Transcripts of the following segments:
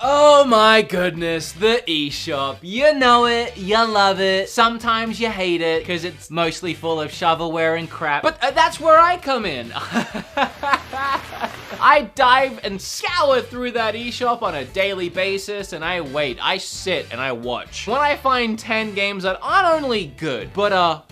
Oh my goodness, the eShop. You know it, you love it. Sometimes you hate it because it's mostly full of shovelware and crap. But that's where I come in. I dive and scour through that eShop on a daily basis, and I wait, I sit, and I watch. When I find 10 games that aren't only good, but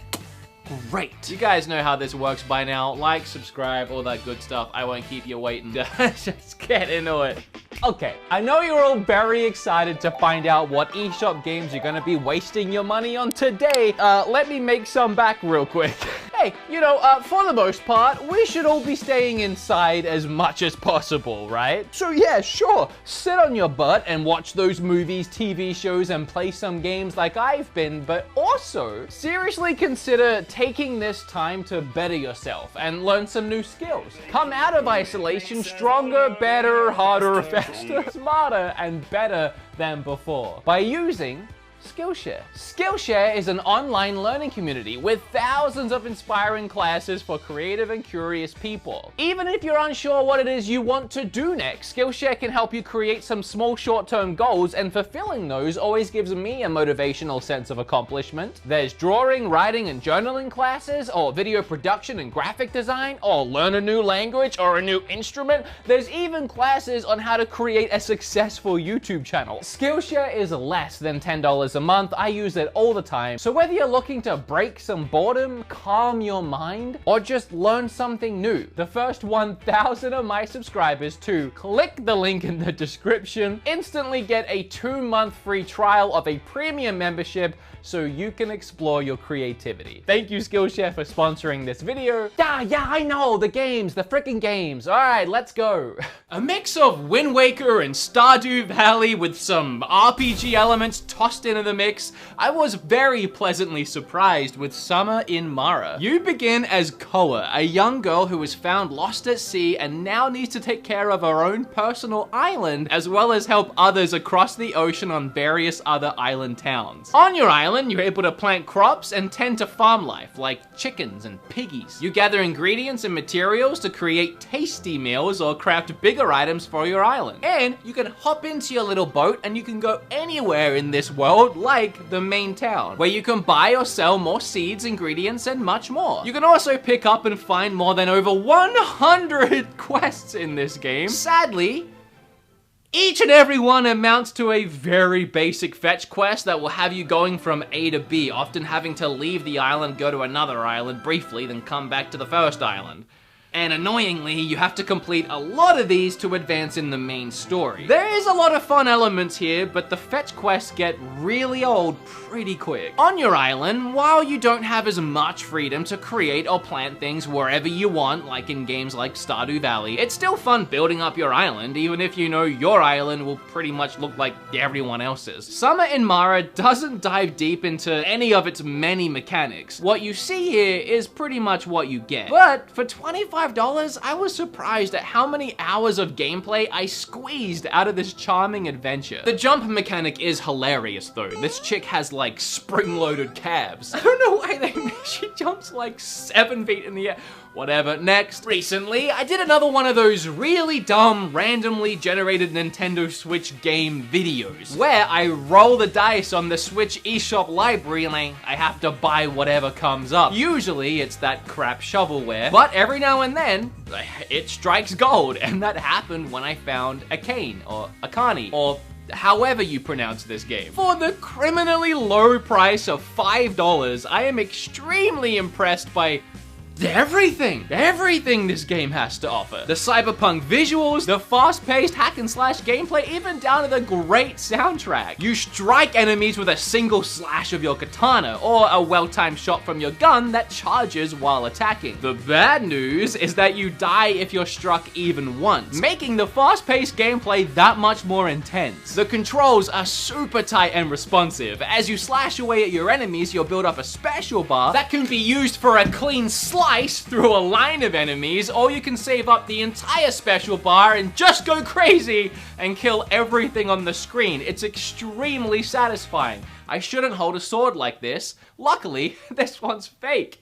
great. You guys know how this works by now. Like, subscribe, all that good stuff. I won't keep you waiting. Just get into it. Okay, I know you're all very excited to find out what eShop games you're gonna be wasting your money on today. Let me make some back real quick. Hey, you know, for the most part, we should all be staying inside as much as possible, right? So yeah, sure, sit on your butt and watch those movies, TV shows, and play some games like I've been, but also seriously consider taking this time to better yourself and learn some new skills. Come out of isolation stronger, better, harder, faster, smarter, and better than before by using Skillshare. Skillshare is an online learning community with thousands of inspiring classes for creative and curious people. Even if you're unsure what it is you want to do next, Skillshare can help you create some small short-term goals, and fulfilling those always gives me a motivational sense of accomplishment. There's drawing, writing, and journaling classes, or video production and graphic design, or learn a new language or a new instrument. There's even classes on how to create a successful YouTube channel. Skillshare is less than $10 a month. I use it all the time. So whether you're looking to break some boredom, calm your mind, or just learn something new, the first 1,000 of my subscribers to click the link in the description instantly get a 2-month free trial of a premium membership so you can explore your creativity. Thank you, Skillshare, for sponsoring this video. Yeah, I know, the games, the freaking games. All right, let's go. A mix of Wind Waker and Stardew Valley with some RPG elements tossed into the mix, I was very pleasantly surprised with Summer in Mara. You begin as Koa, a young girl who was found lost at sea and now needs to take care of her own personal island, as well as help others across the ocean on various other island towns. On your island, you're able to plant crops and tend to farm life, like chickens and piggies. You gather ingredients and materials to create tasty meals or craft bigger items for your island. And you can hop into your little boat and you can go anywhere in this world, like the main town, where you can buy or sell more seeds, ingredients, and much more. You can also pick up and find more than over 100 quests in this game. Sadly, each and every one amounts to a very basic fetch quest that will have you going from A to B, often having to leave the island, go to another island briefly, then come back to the first island. And annoyingly, you have to complete a lot of these to advance in the main story. There is a lot of fun elements here, but the fetch quests get really old pretty quick. On your island, while you don't have as much freedom to create or plant things wherever you want, like in games like Stardew Valley, it's still fun building up your island, even if you know your island will pretty much look like everyone else's. Summer in Mara doesn't dive deep into any of its many mechanics. What you see here is pretty much what you get. But for $25, I was surprised at how many hours of gameplay I squeezed out of this charming adventure. The jump mechanic is hilarious though. This chick has like spring-loaded calves. I don't know why she jumps like 7 feet in the air. Whatever. Next. Recently, I did another one of those really dumb, randomly generated Nintendo Switch game videos, where I roll the dice on the Switch eShop library and I have to buy whatever comes up. Usually, it's that crap shovelware, but every now and then, it strikes gold, and that happened when I found a cane, or a carny, or however you pronounce this game. For the criminally low price of $5, I am extremely impressed by everything this game has to offer. The cyberpunk visuals, the fast-paced hack-and-slash gameplay, even down to the great soundtrack. You strike enemies with a single slash of your katana, or a well-timed shot from your gun that charges while attacking. The bad news is that you die if you're struck even once, making the fast-paced gameplay that much more intense. The controls are super tight and responsive. As you slash away at your enemies, you'll build up a special bar that can be used for a clean slice slice through a line of enemies, or you can save up the entire special bar and just go crazy and kill everything on the screen. It's extremely satisfying. I shouldn't hold a sword like this. Luckily, this one's fake.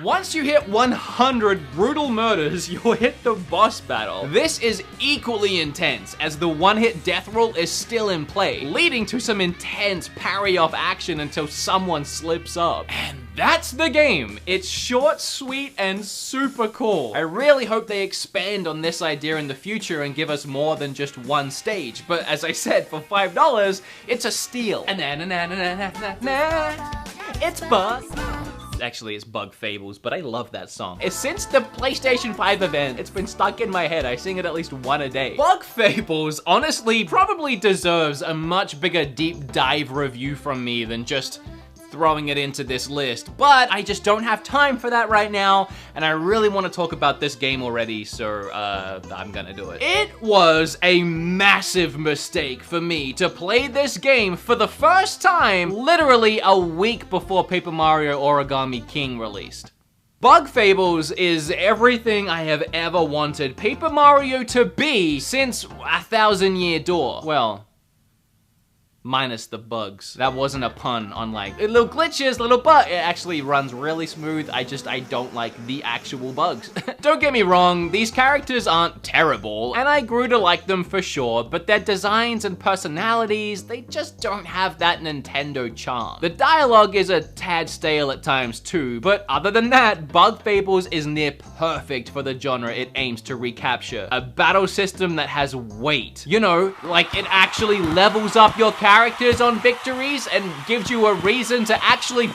Once you hit 100 brutal murders, you'll hit the boss battle. This is equally intense, as the one-hit death rule is still in play, leading to some intense parry-off action until someone slips up. And that's the game. It's short, sweet, and super cool. I really hope they expand on this idea in the future and give us more than just one stage, but as I said, for $5, it's a steal. It's Bug. Actually, it's Bug Fables, but I love that song. Since the PlayStation 5 event, it's been stuck in my head. I sing it at least one a day. Bug Fables, honestly, probably deserves a much bigger deep dive review from me than just throwing it into this list, but I just don't have time for that right now, and I really want to talk about this game already, so I'm gonna do it. It was a massive mistake for me to play this game for the first time literally a week before Paper Mario Origami King released. Bug Fables is everything I have ever wanted Paper Mario to be since A Thousand Year Door. Well, minus the bugs. That wasn't a pun on like little glitches, little bug. It actually runs really smooth. I don't like the actual bugs. Don't get me wrong, these characters aren't terrible, and I grew to like them for sure, but their designs and personalities, they just don't have that Nintendo charm. The dialogue is a tad stale at times too, but other than that, Bug Fables is near perfect for the genre it aims to recapture. A battle system that has weight. You know, like it actually levels up your characters on victories and gives you a reason to actually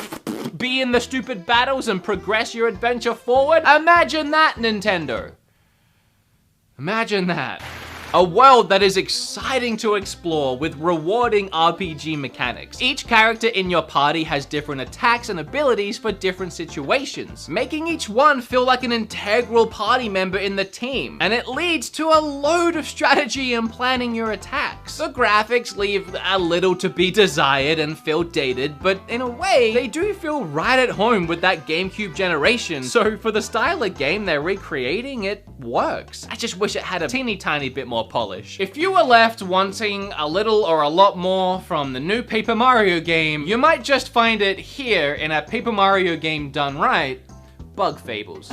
be in the stupid battles and progress your adventure forward. Imagine that, Nintendo. Imagine that. A world that is exciting to explore with rewarding RPG mechanics. Each character in your party has different attacks and abilities for different situations, making each one feel like an integral party member in the team, and it leads to a load of strategy in planning your attacks. The graphics leave a little to be desired and feel dated, but in a way, they do feel right at home with that GameCube generation, so for the style of game they're recreating, it works. I just wish it had a teeny tiny bit more polish. If you were left wanting a little or a lot more from the new Paper Mario game, you might just find it here in a Paper Mario game done right, Bug Fables.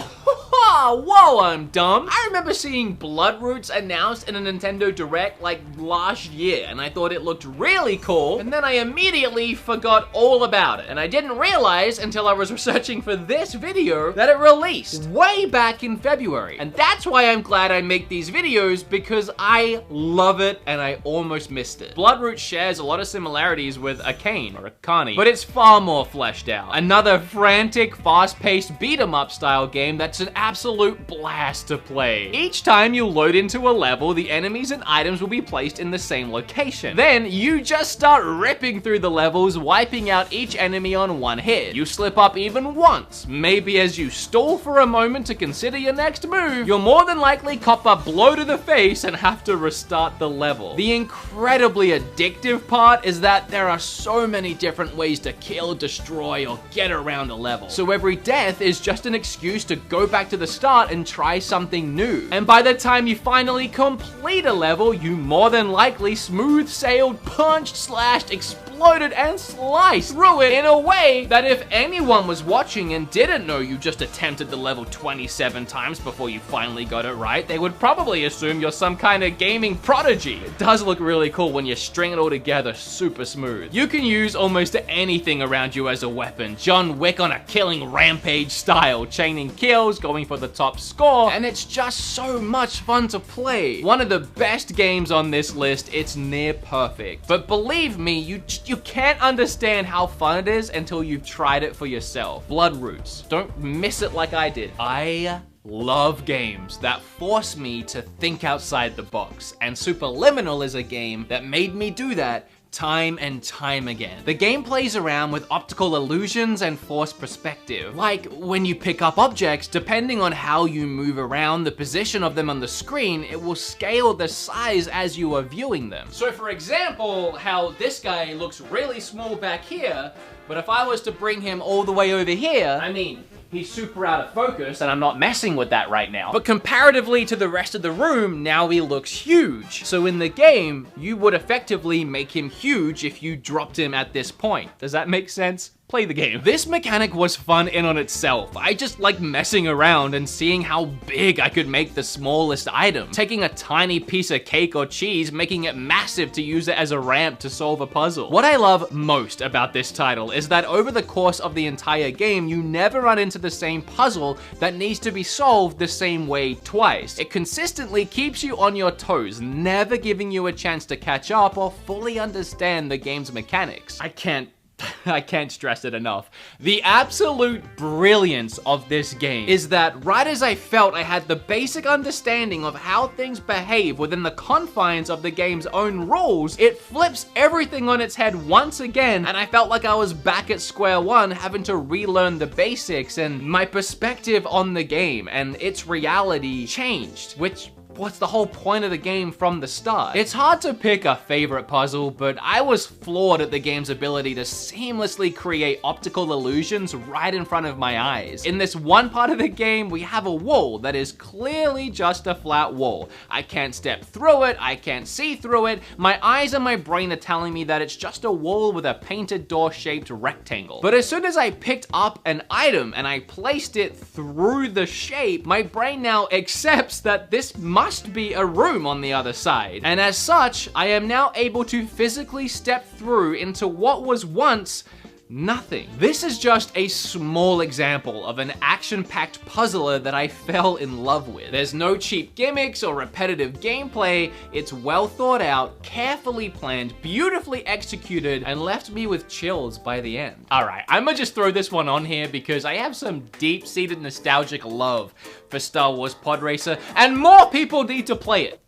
Whoa, I'm dumb. I remember seeing Bloodroots announced in a Nintendo Direct like last year, and I thought it looked really cool, and then I immediately forgot all about it. And I didn't realize until I was researching for this video that it released way back in February. And that's why I'm glad I make these videos, because I love it and I almost missed it. Bloodroots shares a lot of similarities with Arcane, or Akane, but it's far more fleshed out. Another frantic, fast-paced beat-em-up style game that's an absolute blast to play. Each time you load into a level, the enemies and items will be placed in the same location. Then you just start ripping through the levels, wiping out each enemy on one hit. You slip up even once, maybe as you stall for a moment to consider your next move, you'll more than likely cop a blow to the face and have to restart the level. The incredibly addictive part is that there are so many different ways to kill, destroy, or get around a level. So every death is just an excuse to go back to the start and try something new. And by the time you finally complete a level, you more than likely smooth sailed, punched, slashed, exploded, and sliced through it in a way that if anyone was watching and didn't know you just attempted the level 27 times before you finally got it right, they would probably assume you're some kind of gaming prodigy. It does look really cool when you string it all together super smooth. You can use almost anything around you as a weapon, John Wick on a killing rampage style, chaining kills, going for the top score, and it's just so much fun to play. One of the best games on this list, it's near perfect. But believe me, you can't understand how fun it is until you've tried it for yourself. Bloodroots. Don't miss it like I did. I love games that force me to think outside the box, and Superliminal is a game that made me do that time and time again. The game plays around with optical illusions and forced perspective. Like when you pick up objects, depending on how you move around the position of them on the screen, it will scale the size as you are viewing them. So for example, how this guy looks really small back here, but if I was to bring him all the way over here, I mean, he's super out of focus, and I'm not messing with that right now. But comparatively to the rest of the room, now he looks huge. So in the game, you would effectively make him huge if you dropped him at this point. Does that make sense? Play the game. This mechanic was fun in on itself. I just like messing around and seeing how big I could make the smallest item. Taking a tiny piece of cake or cheese, making it massive to use it as a ramp to solve a puzzle. What I love most about this title is that over the course of the entire game, you never run into the same puzzle that needs to be solved the same way twice. It consistently keeps you on your toes, never giving you a chance to catch up or fully understand the game's mechanics. I can't stress it enough. The absolute brilliance of this game is that right as I felt I had the basic understanding of how things behave within the confines of the game's own rules, it flips everything on its head once again, and I felt like I was back at square one having to relearn the basics, and my perspective on the game and its reality changed, which what's the whole point of the game from the start? It's hard to pick a favorite puzzle, but I was floored at the game's ability to seamlessly create optical illusions right in front of my eyes. In this one part of the game, we have a wall that is clearly just a flat wall. I can't step through it, I can't see through it. My eyes and my brain are telling me that it's just a wall with a painted door-shaped rectangle. But as soon as I picked up an item and I placed it through the shape, my brain now accepts that this must be a room on the other side. And as such, I am now able to physically step through into what was once nothing. This is just a small example of an action-packed puzzler that I fell in love with. There's no cheap gimmicks or repetitive gameplay. It's well thought out, carefully planned, beautifully executed, and left me with chills by the end. All right, I'm gonna just throw this one on here because I have some deep-seated nostalgic love for Star Wars Pod Racer, and more people need to play it.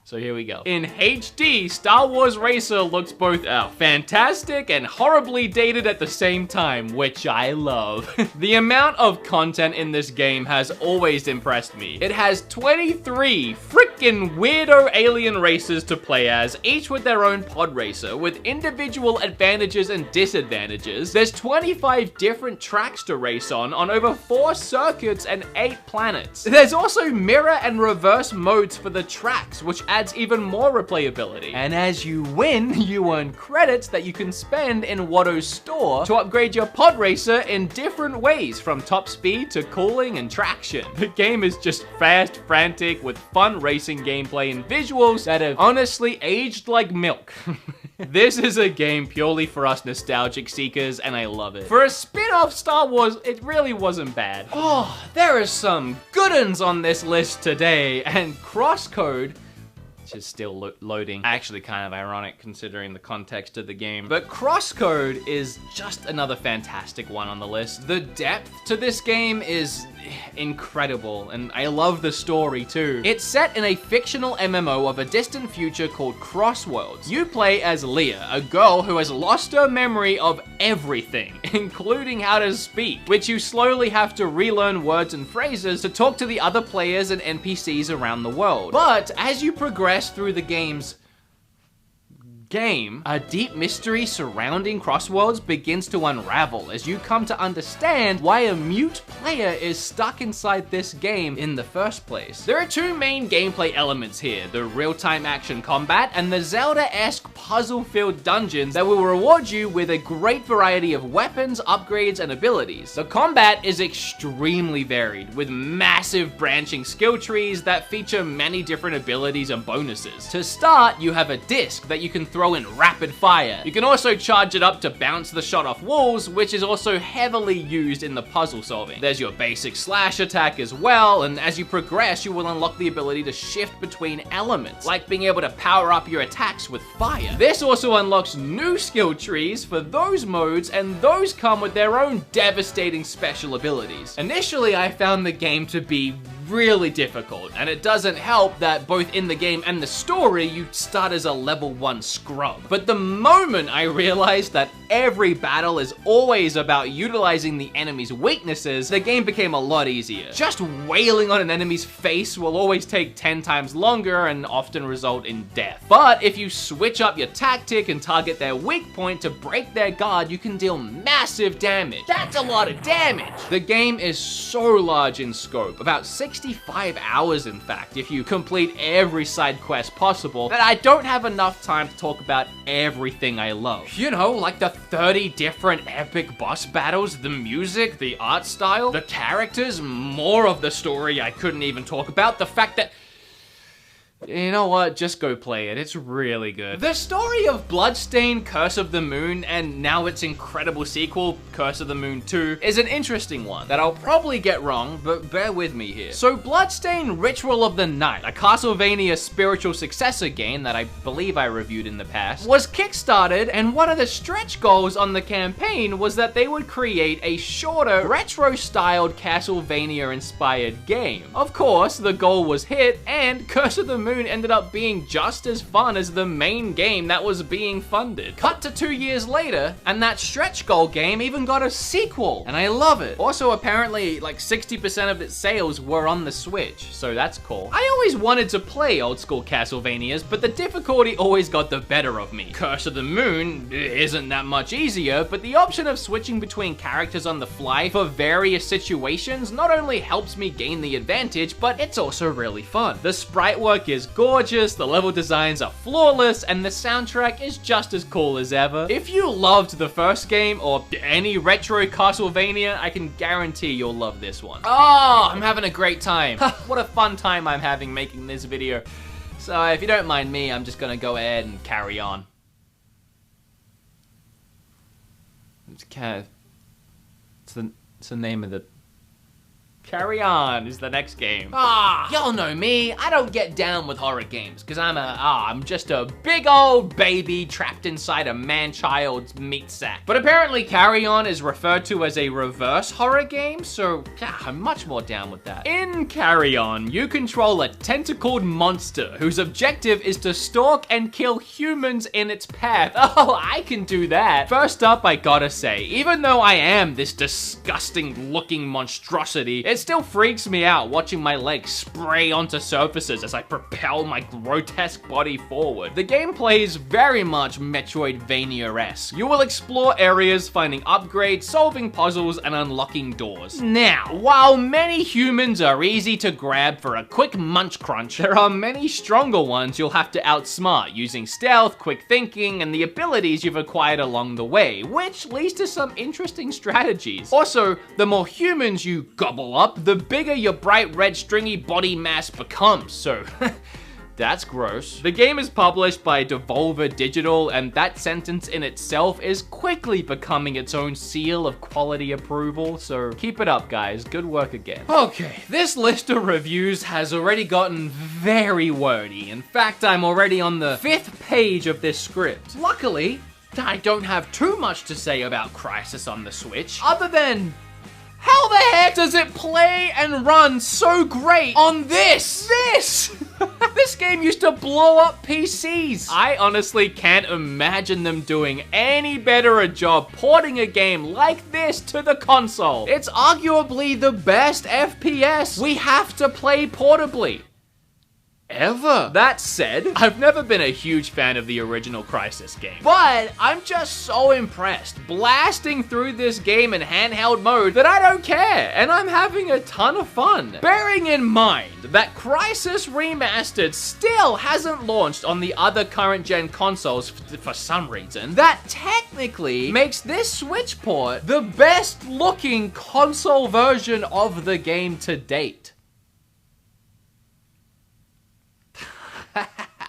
So here we go. In HD, Star Wars Racer looks both fantastic and horribly dated at the same time, which I love. The amount of content in this game has always impressed me. It has 23 freaking weirdo alien races to play as, each with their own pod racer, with individual advantages and disadvantages. There's 25 different tracks to race on over 4 circuits and 8 planets. There's also mirror and reverse modes for the tracks, which adds even more replayability. And as you win, you earn credits that you can spend in Watto's store to upgrade your pod racer in different ways, from top speed to cooling and traction. The game is just fast, frantic, with fun racing gameplay and visuals that have honestly aged like milk. This is a game purely for us nostalgic seekers, and I love it. For a spin-off Star Wars, it really wasn't bad. Oh, there are some good ones on this list today, and Crosscode, which is still loading. Actually kind of ironic considering the context of the game. But Crosscode is just another fantastic one on the list. The depth to this game is incredible, and I love the story too. It's set in a fictional MMO of a distant future called Crossworlds. You play as Leah, a girl who has lost her memory of everything, including how to speak, which you slowly have to relearn words and phrases to talk to the other players and NPCs around the world. But as you progress through the game, a deep mystery surrounding Crossworlds begins to unravel as you come to understand why a mute player is stuck inside this game in the first place. There are 2 main gameplay elements here, the real-time action combat and the Zelda-esque puzzle-filled dungeons that will reward you with a great variety of weapons, upgrades, and abilities. The combat is extremely varied, with massive branching skill trees that feature many different abilities and bonuses. To start, you have a disc that you can throw in rapid fire. You can also charge it up to bounce the shot off walls, which is also heavily used in the puzzle solving. There's your basic slash attack as well, and as you progress, you will unlock the ability to shift between elements, like being able to power up your attacks with fire. This also unlocks new skill trees for those modes, and those come with their own devastating special abilities. Initially, I found the game to be really difficult, and it doesn't help that both in the game and the story, you start as a level 1 scrub. But the moment I realized that every battle is always about utilizing the enemy's weaknesses, the game became a lot easier. Just wailing on an enemy's face will always take 10 times longer and often result in death. But if you switch up your tactic and target their weak point to break their guard, you can deal massive damage. That's a lot of damage! The game is so large in scope, about 65 hours in fact, if you complete every side quest possible, that I don't have enough time to talk about everything I love. You know, like the 30 different epic boss battles, the music, the art style, the characters, more of the story I couldn't even talk about, the fact that you know what? Just go play it. It's really good. The story of Bloodstained, Curse of the Moon, and now its incredible sequel, Curse of the Moon 2, is an interesting one that I'll probably get wrong, but bear with me here. So Bloodstained Ritual of the Night, a Castlevania spiritual successor game that I believe I reviewed in the past, was kickstarted, and one of the stretch goals on the campaign was that they would create a shorter, retro-styled Castlevania-inspired game. Of course, the goal was hit, and Curse of the Moon ended up being just as fun as the main game that was being funded. Cut to 2 years later, and that stretch goal game even got a sequel, and I love it. Also, apparently, like 60% of its sales were on the Switch, so that's cool. I always wanted to play old school Castlevanias, but the difficulty always got the better of me. Curse of the Moon isn't that much easier, but the option of switching between characters on the fly for various situations not only helps me gain the advantage, but it's also really fun. The sprite work is gorgeous, the level designs are flawless, and the soundtrack is just as cool as ever. If you loved the first game, or any retro Castlevania, I can guarantee you'll love this one. Oh, I'm having a great time. What a fun time I'm having making this video. So if you don't mind me, I'm just gonna go ahead and carry on. It's the name of the... Carrion is the next game. Y'all know me. I don't get down with horror games because I'm just a big old baby trapped inside a man-child's meat sack. But apparently Carrion is referred to as a reverse horror game, so yeah, I'm much more down with that. In Carrion, you control a tentacled monster whose objective is to stalk and kill humans in its path. Oh, I can do that. First up, I gotta say, even though I am this disgusting looking monstrosity, it still freaks me out watching my legs spray onto surfaces as I propel my grotesque body forward. The gameplay is very much Metroidvania-esque. You will explore areas, finding upgrades, solving puzzles, and unlocking doors. Now, while many humans are easy to grab for a quick munch crunch, there are many stronger ones you'll have to outsmart using stealth, quick thinking, and the abilities you've acquired along the way, which leads to some interesting strategies. Also, the more humans you gobble up, the bigger your bright red stringy body mass becomes, so that's gross. The game is published by Devolver Digital, and that sentence in itself is quickly becoming its own seal of quality approval, so keep it up, guys. Good work again. Okay, this list of reviews has already gotten very wordy. In fact, I'm already on the 5th page of this script. Luckily, I don't have too much to say about Crysis on the Switch, other than how the heck does it play and run so great on this? This game used to blow up PCs. I honestly can't imagine them doing any better a job porting a game like this to the console. It's arguably the best FPS we have to play portably ever. That said, I've never been a huge fan of the original Crysis game, but I'm just so impressed blasting through this game in handheld mode that I don't care, and I'm having a ton of fun. Bearing in mind that Crysis Remastered still hasn't launched on the other current gen consoles for some reason, that technically makes this Switch port the best looking console version of the game to date.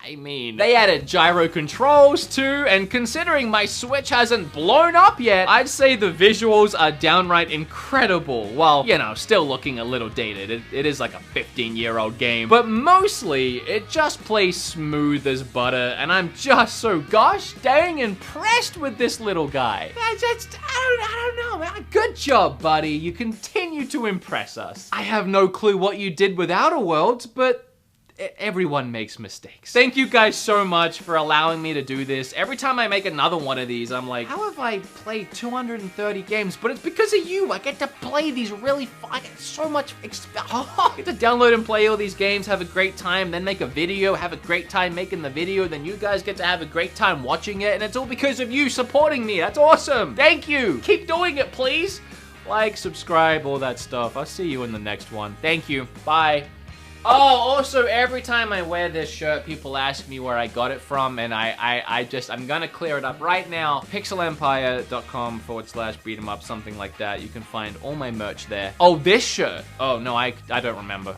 I mean, they added gyro controls too, and considering my Switch hasn't blown up yet, I'd say the visuals are downright incredible. Well, you know, still looking a little dated. It is like a 15-year-old game, but mostly it just plays smooth as butter, and I'm just so gosh dang impressed with this little guy. I don't know, man. Good job, buddy. You continue to impress us. I have no clue what you did with Outer Worlds, but everyone makes mistakes. Thank you guys so much for allowing me to do this. Every time I make another one of these, I'm like, how have I played 230 games? But it's because of you. I get to play these really fun. I get so much I get to download and play all these games, have a great time, then make a video, have a great time making the video, then you guys get to have a great time watching it, and it's all because of you supporting me. That's awesome. Thank you. Keep doing it, please. Like, subscribe, all that stuff. I'll see you in the next one. Thank you. Bye. Oh, also, every time I wear this shirt, people ask me where I got it from, and I'm gonna clear it up right now. pixelempire.com/beatemup, something like that. You can find all my merch there. Oh, this shirt. Oh, no, I don't remember.